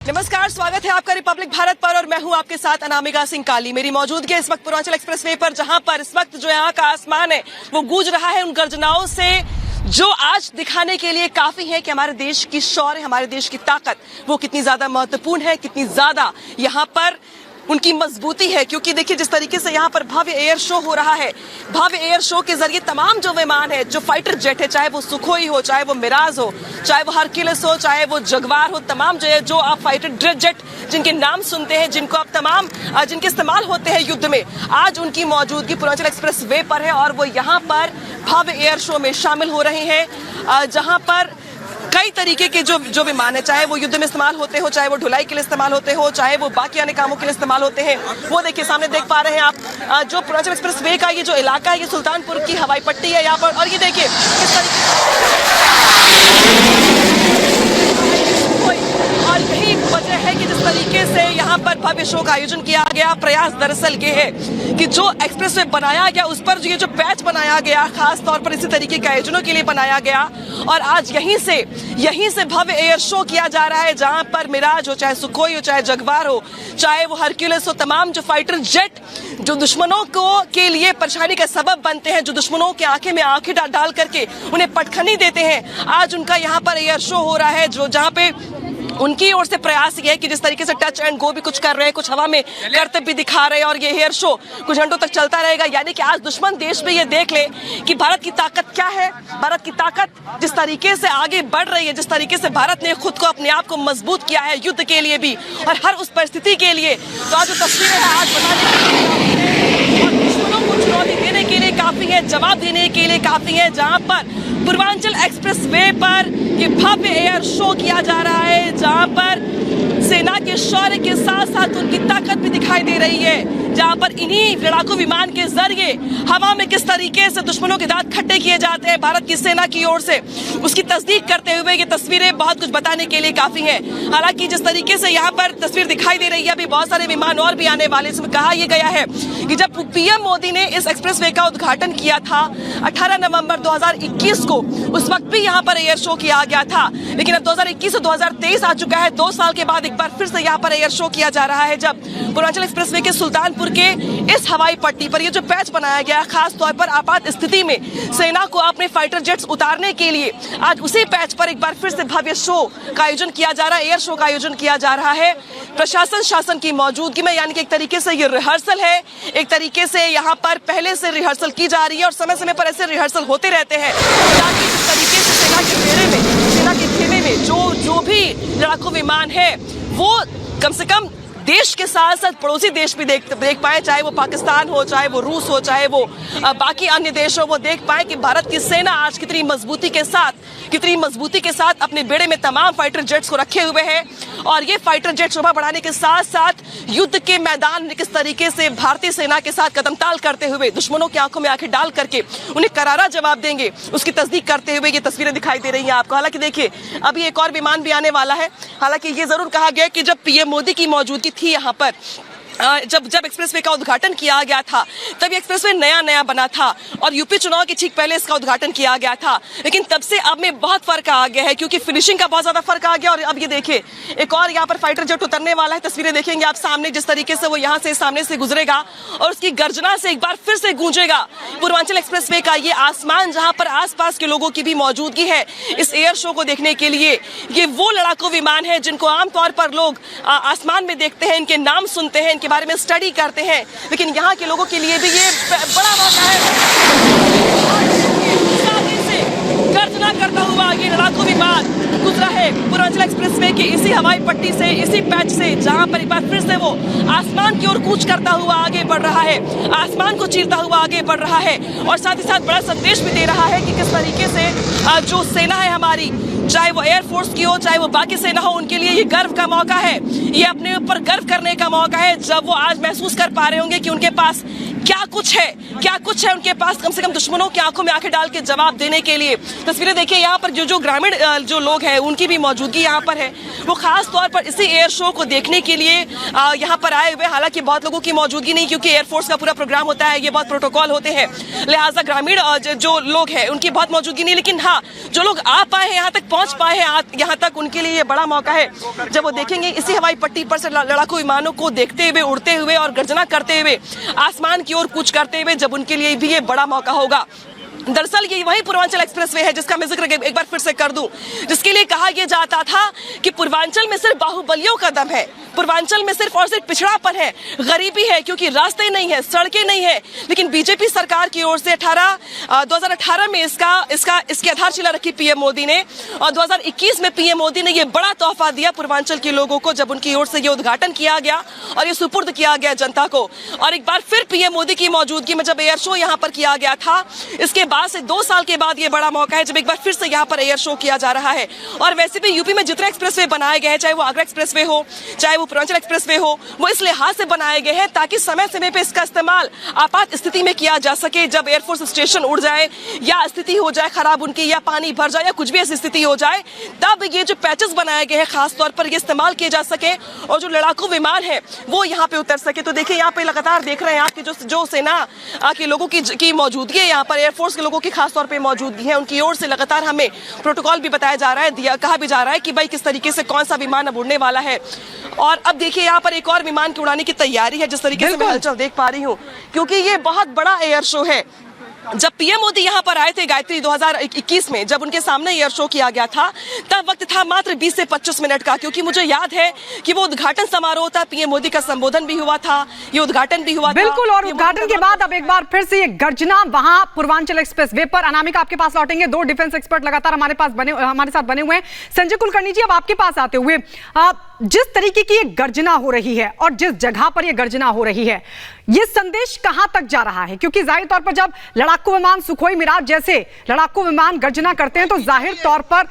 नमस्कार, स्वागत है आपका रिपब्लिक भारत पर और मैं हूं आपके साथ अनामिका सिंह काली। मेरी मौजूदगी इस वक्त पूर्वांचल एक्सप्रेसवे पर, जहां पर इस वक्त जो यहाँ का आसमान है वो गूंज रहा है उन गर्जनाओं से जो आज दिखाने के लिए काफी है कि हमारे देश की शौर्य, हमारे देश की ताकत वो कितनी ज्यादा महत्वपूर्ण है, कितनी ज्यादा यहाँ पर उनकी मजबूती है। क्योंकि देखिए जिस तरीके से यहाँ पर भव्य एयर शो हो रहा है, भव्य एयर शो के जरिए तमाम जो विमान है, जो फाइटर जेट है, चाहे वो सुखोई हो, चाहे वो मिराज हो, चाहे वो हरक्यूलिस हो, चाहे वो जगवार हो, तमाम जो आप फाइटर जेट जिनके नाम सुनते हैं, जिनको आप तमाम जिनके इस्तेमाल होते हैं युद्ध में, आज उनकी मौजूदगी पूर्वांचल एक्सप्रेस वे पर है और वो यहाँ पर भव्य एयर शो में शामिल हो रहे हैं। जहाँ पर कई तरीके के जो विमान है, चाहे वो युद्ध में इस्तेमाल होते हो, चाहे वो ढुलाई के लिए इस्तेमाल होते हो, चाहे वो बाकी अन्य कामों के लिए इस्तेमाल होते हैं। वो देखिए सामने देख पा रहे हैं आप जो पूर्वांचल एक्सप्रेस वे का ये जो इलाका है, ये सुल्तानपुर की हवाई पट्टी है यहाँ पर। और ये देखिए किस और यही वजह है कि जिस तरीके से यहाँ पर भव्य शो का आयोजन किया गया। प्रयास दरअसल ये है कि जो एक्सप्रेसवे बनाया गया उस पर ये जो पैच बनाया गया, खास तौर पर इसी तरीके के आयोजनों के लिए बनाया गया और आज यहीं से भव्य एयर शो किया जा रहा है, जहां पर मिराज हो, चाहे सुखोई हो, चाहे जगवार हो, चाहे वो हरक्यूलिस हो, तमाम जो फाइटर जेट जो दुश्मनों को के लिए परेशानी का सबब बनते हैं, जो दुश्मनों के आंखें में आंखें डाल करके उन्हें पटखनी देते हैं, आज उनका यहाँ पर एयर शो हो रहा है। जो जहाँ पे उनकी ओर से प्रयास ये है कि जिस तरीके से टच एंड गो भी कुछ कर रहे हैं, कुछ हवा में करतब भी दिखा रहे हैं और ये एयर शो कुछ घंटों तक चलता रहेगा। यानी कि आज दुश्मन देश में ये देख ले कि भारत की ताकत क्या है, भारत की ताकत जिस तरीके से आगे बढ़ रही है, जिस तरीके से भारत ने खुद को, अपने आप को मजबूत किया है युद्ध के लिए भी और हर उस परिस्थिति के लिए। तो आज जो तस्वीरें हैं आज बनाने और दुश्मनों को चुनौती देने के लिए काफी है, जवाब देने के लिए काफी है। जहां पर पूर्वांचल एक्सप्रेस वे पर ये भव्य एयर शो किया जा रहा है, जहां पर सेना के शौर्य के साथ साथ उनकी ताकत भी दिखाई दे रही है, जहां पर इन्हीं लड़ाकू विमान के जरिए हवा में किस तरीके से दुश्मनों के दांत खट्टे किए जाते हैं भारत की सेना की ओर से, उसकी तस्दीक करते हुए ये तस्वीरें बहुत कुछ बताने के लिए काफी हैं। हालांकि जिस तरीके से यहाँ पर तस्वीर दिखाई दे रही है, अभी बहुत सारे विमान और भी आने वाले। इसमें कहा यह गया है कि जब पीएम मोदी ने इस एक्सप्रेसवे का उद्घाटन किया था 18 नवंबर 2021 को, उस वक्त भी यहाँ पर एयर शो किया गया था। लेकिन अब 2021 से 2023 आ चुका है, 2 साल के बाद एक बार फिर से यहाँ पर एयर शो किया जा रहा है, जब पूर्वांचल एक्सप्रेसवे के सुल्तानपुर के इस हवाई पट्टी पर ये जो पैच बनाया गया, खास तौर पर आपात स्थिति में सेना को अपने फाइटर जेट्स उतारने के लिए, आज उसी पैच पर एक बार फिर से भव्य शो का आयोजन किया जा रहा है, एयर शो का आयोजन किया जा रहा है प्रशासन शासन की मौजूदगी में। यानी कि एक तरीके से ये रिहर्सल है, एक तरीके से यहाँ पर पहले से रिहर्सल की जा रही है और समय समय पर ऐसे रिहर्सल होते रहते हैं ताकि जिस तरीके से सेना के घेरे में, सेना के खेमे में जो भी लड़ाकू विमान है वो कम से कम देश के साथ साथ पड़ोसी देश भी देख पाए, चाहे वो पाकिस्तान हो, चाहे वो रूस हो, चाहे वो बाकी अन्य देश हो, वो देख पाए कि भारत की सेना आज कितनी मजबूती के साथ अपने बेड़े में तमाम फाइटर जेट्स को रखे हुए है। और ये फाइटर जेट शोभा बढ़ाने के साथ साथ युद्ध के मैदान में किस तरीके से भारतीय सेना के साथ कदमताल करते हुए दुश्मनों की आंखों में आंखें डाल करके उन्हें करारा जवाब देंगे, उसकी तस्दीक करते हुए ये तस्वीरें दिखाई दे रही हैं आपको। हालांकि देखिए अभी एक और विमान भी आने वाला है। हालांकि ये जरूर कहा गया कि जब पीएम मोदी की मौजूदगी थी यहाँ पर, जब एक्सप्रेसवे का उद्घाटन किया गया था, तब एक्सप्रेसवे नया बना था और यूपी चुनाव के ठीक पहले इसका उद्घाटन किया गया था। लेकिन तब से अब में बहुत फर्क आ गया है, क्योंकि फिनिशिंग का बहुत ज्यादा फर्क आ गया। और अब ये देखिए एक और यहाँ पर फाइटर जेट उतरने वाला है, तस्वीरें देखेंगे आप सामने, जिस तरीके से वो यहाँ से सामने से गुजरेगा और उसकी गर्जना से एक बार फिर से गूंजेगा पूर्वांचल एक्सप्रेसवे का ये आसमान, जहाँ पर आसपास के लोगों की भी मौजूदगी है इस एयर शो को देखने के लिए। ये वो लड़ाकू विमान है जिनको आमतौर पर लोग आसमान में देखते हैं, इनके नाम सुनते हैं, इनके बारे में स्टडी करते हैं, लेकिन यहाँ के लोगों के लिए भी ये बड़ा मौका है। से गर्जना करता हुआ ये लड़ाकू विमान गुजरा है पूर्वांचल एक्सप्रेसवे की इसी हवाई पट्टी से, इसी पैच से, जहां पर एक बार फिर से वो आसमान की ओर कूच करता हुआ आगे बढ़ रहा है, आसमान को चीरता हुआ आगे बढ़ रहा है और साथ ही साथ बड़ा संदेश भी दे रहा है कि किस तरीके से जो सेना है हमारी, चाहे वो एयरफोर्स की हो, चाहे वो बाकी सेना हो, उनके लिए ये गर्व का मौका है, ये अपने ऊपर गर्व करने का मौका है, जब वो आज महसूस कर पा रहे होंगे कि उनके पास क्या कुछ है उनके पास, कम से कम दुश्मनों की आंखों में आंखें डाल के जवाब देने के लिए। तस्वीरें देखिए, यहाँ पर जो ग्रामीण जो लोग हैं उनकी भी मौजूदगी यहाँ पर है। वो खास तौर पर इसी एयर शो को देखने के लिए यहाँ पर आए हुए। हालांकि बहुत लोगों की मौजूदगी नहीं, क्योंकि एयरफोर्स का पूरा प्रोग्राम होता है, ये बहुत प्रोटोकॉल होते हैं, लिहाजा ग्रामीण जो लोग हैं उनकी बहुत मौजूदगी नहीं। लेकिन हाँ, जो लोग आ पाए हैं, यहाँ तक पहुंच पाए हैं, यहाँ तक, उनके लिए ये बड़ा मौका है जब वो देखेंगे इसी हवाई पट्टी पर से लड़ाकू विमानों को देखते हुए, उड़ते हुए और गर्जना करते हुए आसमान की ओर कूच करते हुए, जब उनके लिए भी ये बड़ा मौका होगा। दरअसल ये वही पूर्वांचल एक्सप्रेसवे है जिसका मैं जिक्र एक बार फिर से कर दूं, जिसके लिए कहा यह जाता था कि पूर्वांचल में सिर्फ बाहुबलियों का दम है, पूर्वांचल में सिर्फ और सिर्फ पिछड़ापन है, गरीबी है, क्योंकि रास्ते नहीं है, सड़कें नहीं है। लेकिन बीजेपी सरकार की ओर से 2018 में इसकी आधारशिला रखी पीएम मोदी ने, और 2021 में पीएम मोदी ने यह बड़ा तोहफा दिया पूर्वांचल के लोगों को, जब उनकी ओर से यह उद्घाटन किया गया और ये सुपुर्द किया गया जनता को। और एक बार फिर पीएम मोदी की मौजूदगी में जब एयर शो यहाँ पर किया गया था, इसके बाद से 2 साल के बाद ये बड़ा मौका है जब एक बार फिर से यहाँ पर एयर शो किया जा रहा है। और वैसे भी यूपी में जितने एक्सप्रेसवे बनाए गए हैं, चाहे वो आगरा एक्सप्रेसवे हो, चाहे वो पूर्वांचल एक्सप्रेसवे हो, वो इस लिहाज से बनाए गए हैं ताकि समय समय पे इसका इस्तेमाल आपात स्थिति में किया जा सके। जब एयरफोर्स स्टेशन उड़ जाए या स्थिति हो जाए खराब उनकी, या पानी भर जाए, या कुछ भी ऐसी स्थिति हो जाए, तब ये जो पैचेस बनाए गए हैं खास तौर पर ये इस्तेमाल किए जा सके और जो लड़ाकू विमान है वो यहाँ पे उतर सके। तो देखिए, यहाँ पे लगातार देख रहे हैं आपकी जो सेना के लोगों की मौजूदगी है, यहाँ पर एयरफोर्स के लोगों की खास तौर पे मौजूदगी है, उनकी ओर से लगातार हमें प्रोटोकॉल भी बताया जा रहा है, कहा भी जा रहा है कि भाई किस तरीके से कौन सा विमान अब उड़ने वाला है। और अब देखिए, यहाँ पर एक और विमान की उड़ाने की तैयारी है, जिस तरीके से मैं हलचल देख पा रही हूँ, क्योंकि ये बहुत बड़ा एयर शो है। जब पीएम मोदी यहाँ पर आए थे गायत्री 2021 में, जब उनके सामने एयर शो किया गया था, तब वक्त था मात्र 20 से 25 मिनट का, क्योंकि मुझे याद है कि वो उद्घाटन समारोह था, पीएम मोदी का संबोधन भी हुआ था, ये उद्घाटन भी हुआ था। बिल्कुल, और उद्घाटन के बाद अब एक बार फिर से ये गर्जना वहां पूर्वांचल एक्सप्रेस वे पर। अनामिका, आपके पास लौटेंगे, 2 डिफेंस एक्सपर्ट लगातार हमारे साथ बने हुए हैं। संजय कुलकर्णी जी, अब आपके पास आते हुए, जिस तरीके की ये गर्जना हो रही है और जिस जगह पर ये गर्जना हो रही है, ये संदेश कहां तक जा रहा है? क्योंकि जाहिर तौर पर जब लड़ाकू विमान, सुखोई मिराज जैसे लड़ाकू विमान गर्जना करते हैं तो जाहिर तौर पर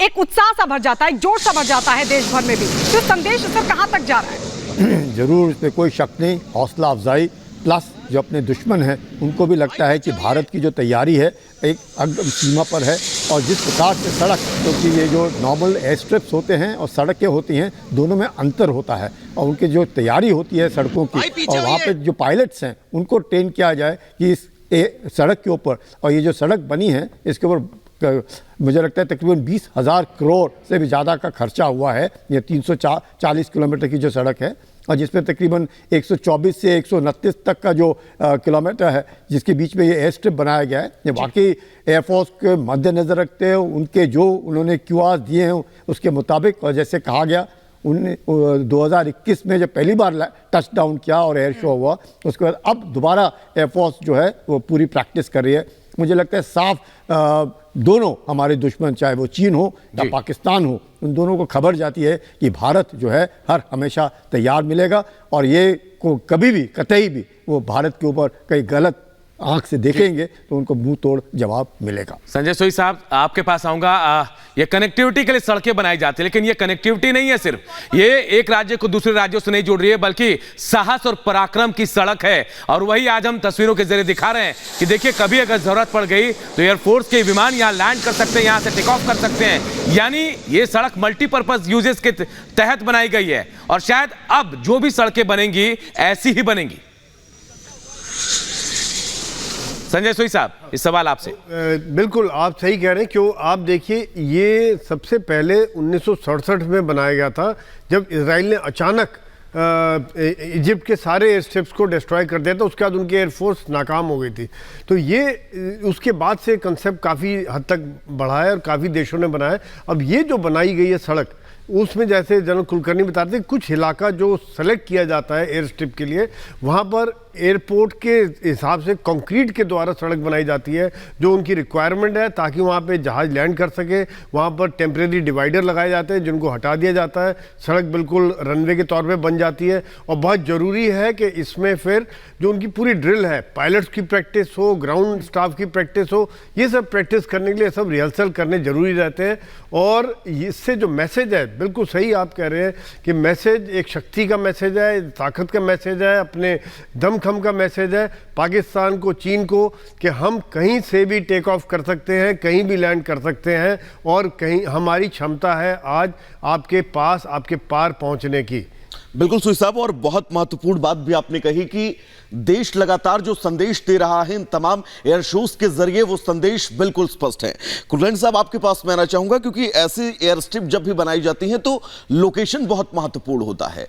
एक उत्साह सा भर जाता है, एक जोश सा भर जाता है देश भर में भी। तो संदेश सर कहां तक जा रहा है? जरूर, इसमें कोई शक नहीं, हौसला अफजाई, प्लस जो अपने दुश्मन हैं उनको भी लगता है कि भारत की जो तैयारी है एक अग्रिम सीमा पर है। और जिस प्रकार से सड़क, क्योंकि ये जो नॉर्मल एयर स्ट्रिप्स होते हैं और सड़कें होती हैं, दोनों में अंतर होता है, और उनकी जो तैयारी होती है सड़कों की, और वहाँ पे जो पायलट्स हैं उनको ट्रेन किया जाए कि इस सड़क के ऊपर, और ये जो सड़क बनी है इसके ऊपर मुझे लगता है तकरीबन 20,000 करोड़ से भी ज़्यादा का खर्चा हुआ है। ये 340 किलोमीटर की जो सड़क है, और जिसमें तकरीबन 124 से 129 तक का जो किलोमीटर है, जिसके बीच में ये एयर स्ट्रिप बनाया गया है, ये वाकई एयरफोर्स के मद्देनज़र रखते हैं, उनके जो उन्होंने क्यूआर दिए हैं उसके मुताबिक। और जैसे कहा गया, 2021 में जब पहली बार टच डाउन किया और एयर शो हुआ, उसके बाद अब दोबारा एयरफोर्स जो है वो पूरी प्रैक्टिस कर रही है। मुझे लगता है साफ दोनों हमारे दुश्मन, चाहे वो चीन हो या पाकिस्तान हो, उन दोनों को खबर जाती है कि भारत जो है हर हमेशा तैयार मिलेगा, और ये को कभी भी कतई भी वो भारत के ऊपर कई गलत आंख से देखेंगे तो उनको मुंह तोड़ जवाब मिलेगा। संजय सोई साहब, आपके पास आऊंगा। ये कनेक्टिविटी के लिए सड़कें बनाई जाती है, लेकिन ये कनेक्टिविटी नहीं है सिर्फ, ये एक राज्य को दूसरे राज्यों से नहीं जोड़ रही है, बल्कि साहस और पराक्रम की सड़क है। और वही आज हम तस्वीरों के जरिए दिखा रहे हैं कि देखिए, कभी अगर जरूरत पड़ गई तो एयरफोर्स के विमान यहां लैंड कर सकते हैं, यहां से टेक ऑफ कर सकते हैं। यानी ये सड़क मल्टीपर्पज यूजेस के तहत बनाई गई है, और शायद अब जो भी सड़कें बनेंगी ऐसी ही बनेंगी। संजय सोई साहब, इस सवाल आपसे। बिल्कुल आप सही कह रहे हैं। क्यों, आप देखिए, ये सबसे पहले 1967 में बनाया गया था, जब इजराइल ने अचानक इजिप्ट के सारे एयर स्ट्रिप्स को डिस्ट्रॉय कर दिया था। उसके बाद उनकी एयरफोर्स नाकाम हो गई थी। तो ये उसके बाद से कंसेप्ट काफ़ी हद तक बढ़ा है और काफ़ी देशों ने बनाया। अब ये जो बनाई गई है सड़क, उसमें जैसे जनरल कुलकर्णी बताते हैं, कुछ इलाका जो सेलेक्ट किया जाता है एयर स्ट्रिप के लिए, वहाँ पर एयरपोर्ट के हिसाब से कंक्रीट के द्वारा सड़क बनाई जाती है, जो उनकी रिक्वायरमेंट है, ताकि वहाँ पे जहाज़ लैंड कर सके। वहाँ पर टेम्परेरी डिवाइडर लगाए जाते हैं जिनको हटा दिया जाता है, सड़क बिल्कुल रनवे के तौर पे बन जाती है। और बहुत ज़रूरी है कि इसमें फिर जो उनकी पूरी ड्रिल है, पायलट्स की प्रैक्टिस हो, ग्राउंड स्टाफ की प्रैक्टिस हो, ये सब प्रैक्टिस करने के लिए सब रिहर्सल करने ज़रूरी रहते हैं। और इससे जो मैसेज है, बिल्कुल सही आप कह रहे हैं कि मैसेज एक शक्ति का मैसेज है, ताकत का मैसेज है, अपने दम थम का मैसेज है पाकिस्तान को, चीन को, कि हम कहीं से भी टेक ऑफ कर सकते हैं, कहीं भी लैंड कर सकते हैं और कहीं हमारी क्षमता है आज आपके पास, आपके पार पहुंचने की। बिल्कुल सुई साहब, और बहुत महत्वपूर्ण बात भी आपने कही कि देश लगातार जो संदेश दे रहा है इन तमाम एयर शोज के जरिए, वो संदेश बिल्कुल स्पष्ट है। कुलकर्णी साहब, आपके पास मैं आना चाहूंगा, क्योंकि ऐसी एयर स्ट्रिप जब भी बनाई जाती है तो लोकेशन बहुत महत्वपूर्ण होता है।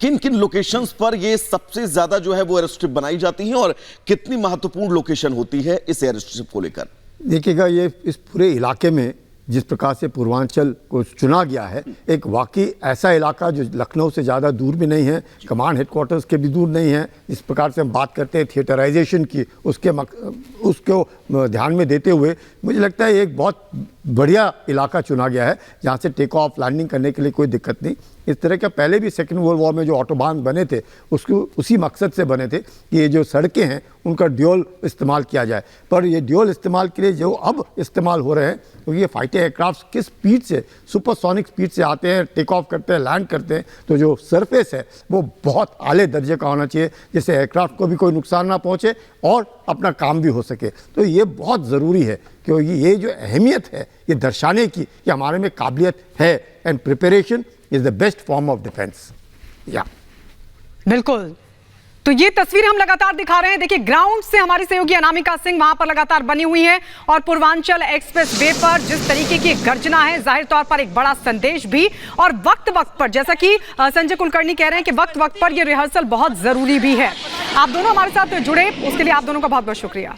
किन किन लोकेशंस पर ये सबसे ज्यादा जो है वो एयर स्ट्रिप बनाई जाती है और कितनी महत्वपूर्ण लोकेशन होती है इस एयर स्ट्रिप को लेकर? देखिएगा, ये इस पूरे इलाके में जिस प्रकार से पूर्वांचल को चुना गया है, एक वाकई ऐसा इलाका जो लखनऊ से ज़्यादा दूर भी नहीं है, कमांड हेडक्वार्टर्स के भी दूर नहीं है। इस प्रकार से हम बात करते हैं थिएटराइजेशन की, उसको ध्यान में देते हुए मुझे लगता है एक बहुत बढ़िया इलाका चुना गया है जहाँ से टेक ऑफ लैंडिंग करने के लिए कोई दिक्कत नहीं। इस तरह का पहले भी सेकेंड वर्ल्ड वॉर में जो ऑटोबान बने थे उसको उसी मकसद से बने थे कि ये जो सड़कें हैं उनका ड्यूल इस्तेमाल किया जाए। पर ये ड्यूल इस्तेमाल के लिए जो अब इस्तेमाल हो रहे हैं, क्योंकि ये फाइटर एयरक्राफ्ट किस स्पीड से, सुपरसोनिक स्पीड से आते हैं, टेक ऑफ करते हैं, लैंड करते हैं, तो जो सरफेस है वो बहुत आले दर्जे का होना चाहिए जिससे एयरक्राफ्ट को भी कोई नुकसान ना पहुँचे और अपना काम भी हो सके। तो ये बहुत ज़रूरी है क्योंकि ये जो अहमियत है ये दर्शाने की कि हमारे में काबिलियत है, and preparation is the best form of defence. या बिल्कुल, तो ये तस्वीर हम लगातार दिखा रहे हैं। देखिए, ग्राउंड से हमारी सहयोगी अनामिका सिंह वहां पर लगातार बनी हुई है और पूर्वांचल एक्सप्रेस वे पर जिस तरीके की गर्जना है, जाहिर तौर पर एक बड़ा संदेश भी, और वक्त वक्त पर, जैसा कि संजय कुलकर्णी कह रहे हैं कि वक्त वक्त पर ये रिहर्सल बहुत जरूरी भी है। आप दोनों हमारे साथ जुड़े, उसके लिए आप दोनों का बहुत बहुत शुक्रिया।